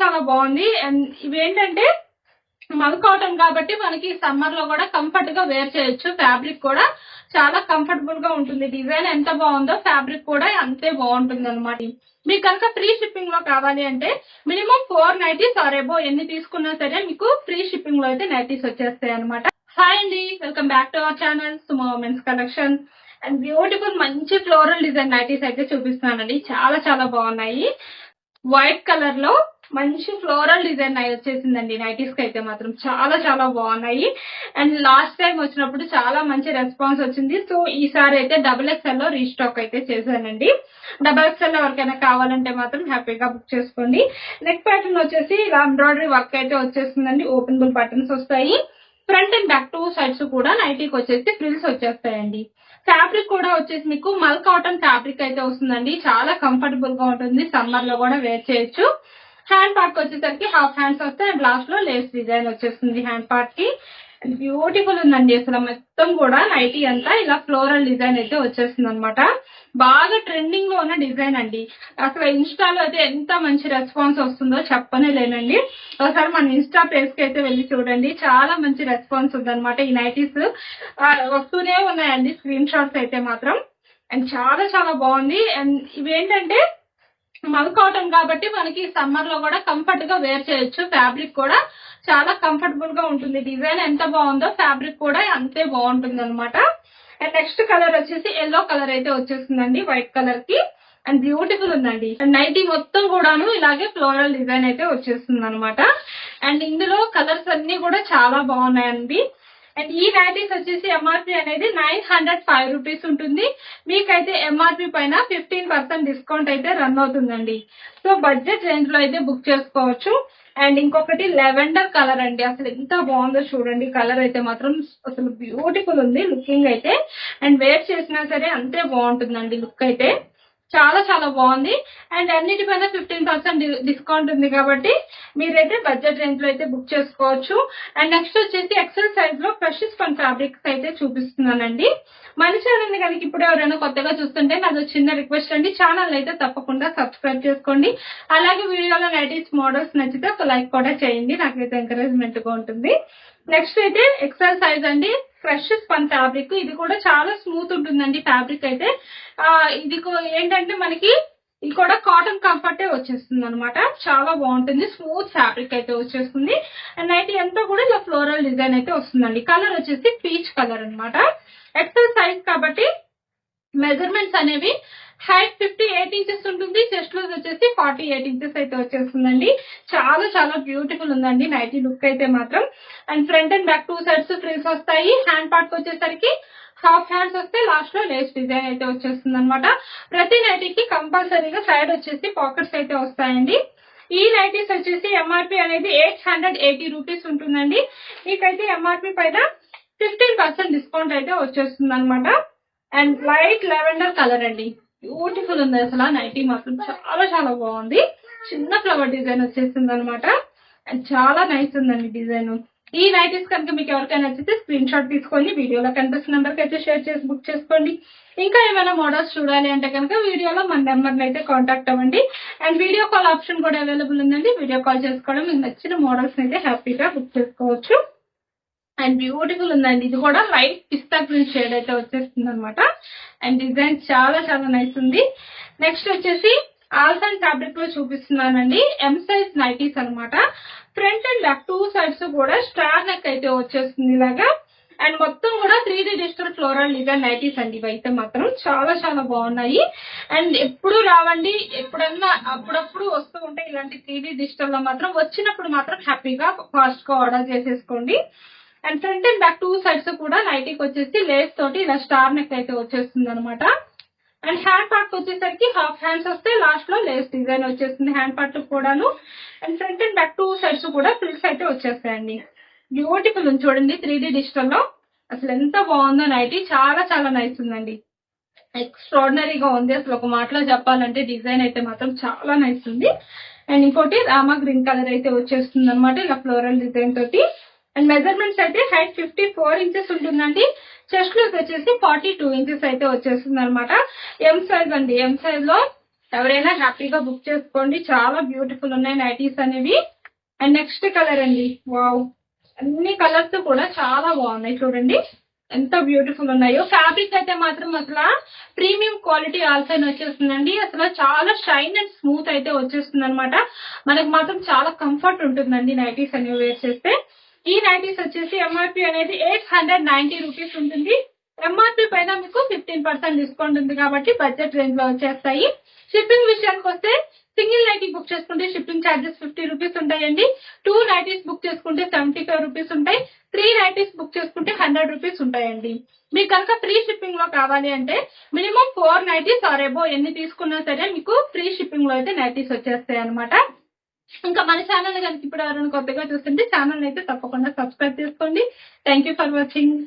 చాలా బాగుంది. అండ్ ఇవేంటంటే మల్ కాటన్ కాబట్టి మనకి సమ్మర్ లో కూడా కంఫర్ట్ గా వేర్ చేయొచ్చు. ఫ్యాబ్రిక్ కూడా చాలా కంఫర్టబుల్ గా ఉంటుంది. డిజైన్ ఎంత బాగుందో ఫ్యాబ్రిక్ కూడా అంతే బాగుంటుంది అనమాట. మీకు కనుక ఫ్రీ షిప్పింగ్ లో కావాలి అంటే మినిమం 4 నైటీస్ ఆర్ అబో ఎన్ని తీసుకున్నా సరే మీకు ఫ్రీ షిప్పింగ్ లో అయితే నైటీస్ వచ్చేస్తాయి అనమాట. హాయ్ అండి, welcome back to our channel Suma women's collection. And beautiful మంచి ఫ్లోరల్ డిజైన్ నైటీస్ అయితే చూపిస్తున్నానండి. చాలా చాలా బాగున్నాయి. వైట్ కలర్ లో మంచి ఫ్లోరల్ డిజైన్ వచ్చేసిందండి నైటీస్ కి అయితే మాత్రం చాలా చాలా బాగున్నాయి. అండ్ లాస్ట్ టైం వచ్చినప్పుడు చాలా మంచి రెస్పాన్స్ వచ్చింది. సో ఈసారి అయితే XXL లో రీస్టాక్ అయితే చేశానండి. XXL ఎవరికైనా కావాలంటే మాత్రం హ్యాపీగా బుక్ చేసుకోండి. నెక్ ప్యాటర్న్ వచ్చేసి ఇలా ఎంబ్రాయిడరీ వర్క్ అయితే వచ్చేస్తుందండి. ఓపెనబుల్ బటన్స్ వస్తాయి. ఫ్రంట్ అండ్ బ్యాక్ 2 సైడ్స్ కూడా నైటీకి వచ్చేసి ఫ్రిల్స్ వచ్చేస్తాయండి. ఫ్యాబ్రిక్ కూడా వచ్చేసి మీకు మల్ కాటన్ ఫ్యాబ్రిక్ అయితే వస్తుందండి. చాలా కంఫర్టబుల్ గా ఉంటుంది. సమ్మర్ లో కూడా వేర్ చేయొచ్చు. హ్యాండ్ పార్ట్ వచ్చేసరికి హాఫ్ హ్యాండ్స్ వస్తాయి అండ్ లాస్ట్ లో లేస్ డిజైన్ వచ్చేస్తుంది హ్యాండ్ పార్ట్ కి. బ్యూటిఫుల్ ఉందండి. అసలు మొత్తం కూడా నైటీ అంతా ఇలా ఫ్లోరల్ డిజైన్ అయితే వచ్చేస్తుంది అనమాట. బాగా ట్రెండింగ్ లో ఉన్న డిజైన్ అండి. అసలు ఇన్స్టాలో అయితే ఎంత మంచి రెస్పాన్స్ వస్తుందో చెప్పనే లేనండి. ఒకసారి మన ఇన్స్టా పేజ్ కి అయితే వెళ్ళి చూడండి. చాలా మంచి రెస్పాన్స్ ఉందన్నమాట. ఈ నైటీస్ వస్తూనే ఉన్నాయండి స్క్రీన్ షాట్స్ అయితే మాత్రం. అండ్ చాలా చాలా బాగుంది. అండ్ ఇవేంటంటే మల్ కాటన్ కాబట్టి మనకి సమ్మర్ లో కూడా కంఫర్ట్ గా వేర్ చేయొచ్చు. ఫ్యాబ్రిక్ కూడా చాలా కంఫర్టబుల్ గా ఉంటుంది. డిజైన్ ఎంత బాగుందో ఫ్యాబ్రిక్ కూడా అంతే బాగుంటుంది అనమాట. అండ్ నెక్స్ట్ కలర్ వచ్చేసి ఎల్లో కలర్ అయితే వచ్చేస్తుందండి వైట్ కలర్ కి. అండ్ బ్యూటిఫుల్ ఉందండి. నైటీ మొత్తం కూడాను ఇలాగే ఫ్లోరల్ డిజైన్ అయితే వచ్చేస్తుంది అనమాట. అండ్ ఇందులో కలర్స్ అన్ని కూడా చాలా బాగున్నాయండి. అండ్ ఈ నైటీస్ వచ్చేసి ఎంఆర్పి అనేది 905 రూపీస్ ఉంటుంది. మీకైతే ఎంఆర్పి పైన 15% డిస్కౌంట్ అయితే రన్ అవుతుందండి. సో బడ్జెట్ రేంజ్ లో అయితే బుక్ చేసుకోవచ్చు. అండ్ ఇంకొకటి లెవెండర్ కలర్ అండి. అసలు ఎంత బాగుందో చూడండి. కలర్ అయితే మాత్రం అసలు బ్యూటిఫుల్ ఉంది లుకింగ్ అయితే. అండ్ వేర్ చేసినా సరే అంతే బాగుంటుందండి లుక్ అయితే. చాలా చాలా బాగుంది. అండ్ అన్నిటిపైన 15% డిస్కౌంట్ ఉంది కాబట్టి మీరైతే బడ్జెట్ రేంజ్ లో అయితే బుక్ చేసుకోవచ్చు. అండ్ నెక్స్ట్ వచ్చేసి ఎక్సెల్ సైజ్ లో ఫ్రెష్ స్పన్ ఫ్యాబ్రిక్స్ అయితే చూపిస్తున్నానండి. మన ఛానల్ ని కనుక ఇప్పుడు ఎవరైనా కొత్తగా చూస్తుంటే నాది చిన్న రిక్వెస్ట్ అండి, ఛానల్ అయితే తప్పకుండా సబ్స్క్రైబ్ చేసుకోండి. అలాగే వీడియోలో నైటీస్ మోడల్స్ నచ్చితే ఒక లైక్ కూడా చేయండి. నాకైతే ఎంకరేజ్మెంట్ గా ఉంటుంది. నెక్స్ట్ అయితే ఎక్సెల్ సైజ్ అండి. Fresh spun fabric. ఇది కూడా చాలా స్మూత్ ఉంటుందండి ఫ్యాబ్రిక్ అయితే. ఇది ఏంటంటే మనకి ఇది కూడా కాటన్ కంఫర్టే వచ్చేస్తుంది అనమాట. చాలా బాగుంటుంది. స్మూత్ ఫ్యాబ్రిక్ అయితే వచ్చేస్తుంది. అండ్ నైటీ అంతా కూడా ఇలా ఫ్లోరల్ డిజైన్ అయితే వస్తుందండి. కలర్ వచ్చేసి పీచ్ కలర్ అనమాట. ఎక్సెల్ సైజ్ కాబట్టి మెజర్మెంట్స్ అనేవి హైట్ 58 ఇంచెస్ ఉంటుంది. చెస్ట్ లూజ్ వచ్చేసి 48 ఇంచెస్ అయితే వచ్చేస్తుందండి. చాలా చాలా బ్యూటిఫుల్ ఉందండి నైటీ లుక్ అయితే మాత్రం. And front and back 2 sides frills వస్తాయి. హ్యాండ్ పార్ట్ వచ్చేసరికి హాఫ్ హ్యాండ్స్ వస్తే లాస్ట్ లో లేస్ డిజైన్ అయితే వచ్చేస్తుంది అనమాట. ప్రతి నైటీకి కంపల్సరీగా సైడ్ వచ్చేసి పాకెట్స్ అయితే వస్తాయండి. ఈ నైటీస్ వచ్చేసి ఎంఆర్పి అనేది 880 రూపీస్ ఉంటుందండి. మీకైతే ఎంఆర్పి పైన 15% డిస్కౌంట్ అయితే వచ్చేస్తుంది అనమాట. అండ్ లైట్ లెవెండర్ కలర్ అండి. బ్యూటిఫుల్ ఉంది అసలు నైటీ మాత్రం చాలా చాలా బాగుంది. చిన్న ఫ్లవర్ డిజైన్ వచ్చేస్తుంది అనమాట. అండ్ చాలా నైస్ ఉందండి డిజైన్. ఈ నైటీస్ కనుక మీకు ఎవరికైనా నచ్చితే స్క్రీన్ షాట్ తీసుకొని వీడియోలో కనిపిస్తున్న నెంబర్కి అయితే షేర్ చేసి బుక్ చేసుకోండి. ఇంకా ఏమైనా మోడల్స్ చూడాలి అంటే కనుక వీడియోలో మన నెంబర్ని అయితే కాంటాక్ట్ అవ్వండి. అండ్ వీడియో కాల్ ఆప్షన్ కూడా అవైలబుల్ ఉందండి. వీడియో కాల్ చేసుకోవడం మీకు నచ్చిన మోడల్స్ అయితే హ్యాపీగా బుక్ చేసుకోవచ్చు. అండ్ బ్యూటిఫుల్ ఉందండి. ఇది కూడా లైట్ పిస్తా గ్రీన్ షేడ్ అయితే వచ్చేస్తుంది అనమాట. అండ్ డిజైన్ చాలా చాలా నైస్ ఉంది. నెక్స్ట్ వచ్చేసి ఆల్సన్ ఫ్యాబ్రిక్ లో చూపిస్తున్నానండి. ఎం సైజ్ నైటీస్ అనమాట. ఫ్రంట్ అండ్ బ్యాక్ 2 సైడ్స్ కూడా స్టార్ నెక్ అయితే వచ్చేస్తుంది ఇలాగా. అండ్ మొత్తం కూడా 3D digital floral design nighties అండి. ఇవైతే మాత్రం చాలా చాలా బాగున్నాయి. అండ్ ఎప్పుడు రావండి, ఎప్పుడన్నా అప్పుడప్పుడు వస్తూ ఉంటాయి ఇలాంటి 3D డిజిటల్ లో మాత్రం. వచ్చినప్పుడు మాత్రం హ్యాపీగా ఫాస్ట్ గా ఆర్డర్ చేసేసుకోండి. And front and back 2 sides కూడా నైటీకి వచ్చేసి లేస్ తోటి ఇలా స్టార్ నెక్ అయితే వచ్చేస్తుంది అనమాట. అండ్ హ్యాండ్ పార్ట్ వచ్చేసరికి హాఫ్ హ్యాండ్స్ వస్తే లాస్ట్ లో లేస్ డిజైన్ వచ్చేస్తుంది హ్యాండ్ పార్ట్ కూడాను. And front and back 2 sides కూడా ఫ్రిల్స్ అయితే వచ్చేస్తాయండి. బ్యూటిఫుల్ ఉంది చూడండి 3D డిజిటల్ లో. అసలు ఎంత బాగుందో నైటీ. చాలా చాలా నైస్ ఉందండి. ఎక్స్ట్రాడినరీగా ఉంది. అసలు ఒక మాటలో చెప్పాలంటే డిజైన్ అయితే మాత్రం చాలా నైస్ ఉంది. అండ్ ఇంకోటి రామా గ్రీన్ కలర్ అయితే వచ్చేస్తుంది అనమాట ఇలా ఫ్లోరల్ డిజైన్ తోటి. అండ్ మెజర్మెంట్స్ అయితే హైట్ 54 ఇంచెస్ ఉంటుందండి. చెస్ట్ లూజ్ వచ్చేసి 42 ఇంచెస్ అయితే వచ్చేస్తుంది అనమాట. ఎం సైజ్ అండి. ఎం సైజ్ లో ఎవరైనా హ్యాపీగా బుక్ చేసుకోండి. చాలా బ్యూటిఫుల్ ఉన్నాయి నైటీస్ అనేవి. అండ్ నెక్స్ట్ కలర్ అండి. వావ్, అన్ని కలర్స్ కూడా చాలా బాగున్నాయి. చూడండి ఎంత బ్యూటిఫుల్ ఉన్నాయో. ఫ్యాబ్రిక్ అయితే మాత్రం అసలు ప్రీమియం క్వాలిటీ ఆల్సైన్ వచ్చేస్తుందండి. అసలు చాలా షైన్ అండ్ స్మూత్ అయితే వచ్చేస్తుంది అనమాట. మనకు మాత్రం చాలా కంఫర్ట్ ఉంటుందండి నైటీస్ అనేవి వేర్ చేస్తే. ఈ నైటీస్ వచ్చేసి ఎంఆర్పి అనేది 890 రూపీస్ ఉంటుంది. ఎంఆర్పి పైన మీకు 15% డిస్కౌంట్ ఉంది కాబట్టి బడ్జెట్ రేంజ్ లో వచ్చేస్తాయి. షిప్పింగ్ విషయానికి వస్తే సింగిల్ నైటీ బుక్ చేసుకుంటే షిప్పింగ్ ఛార్జెస్ 50 రూపీస్ ఉంటాయండి. 2 నైటీస్ బుక్ చేసుకుంటే 75 రూపీస్ ఉంటాయి. 3 నైటీస్ బుక్ చేసుకుంటే 100 రూపీస్ ఉంటాయండి. మీకు కనుక ఫ్రీ షిప్పింగ్ లో కావాలి అంటే మినిమం 4 నైటీస్ ఆర్ అబో ఎన్ని తీసుకున్నా సరే మీకు ఫ్రీ షిప్పింగ్ లో అయితే నైటీస్ వచ్చేస్తాయి అనమాట. ఇంకా మన ఛానల్ కనుక ఇప్పుడు ఎవరైనా కొత్తగా చూస్తుంటే ఛానల్ అయితే తప్పకుండా సబ్స్క్రైబ్ చేసుకోండి. Thank for watching.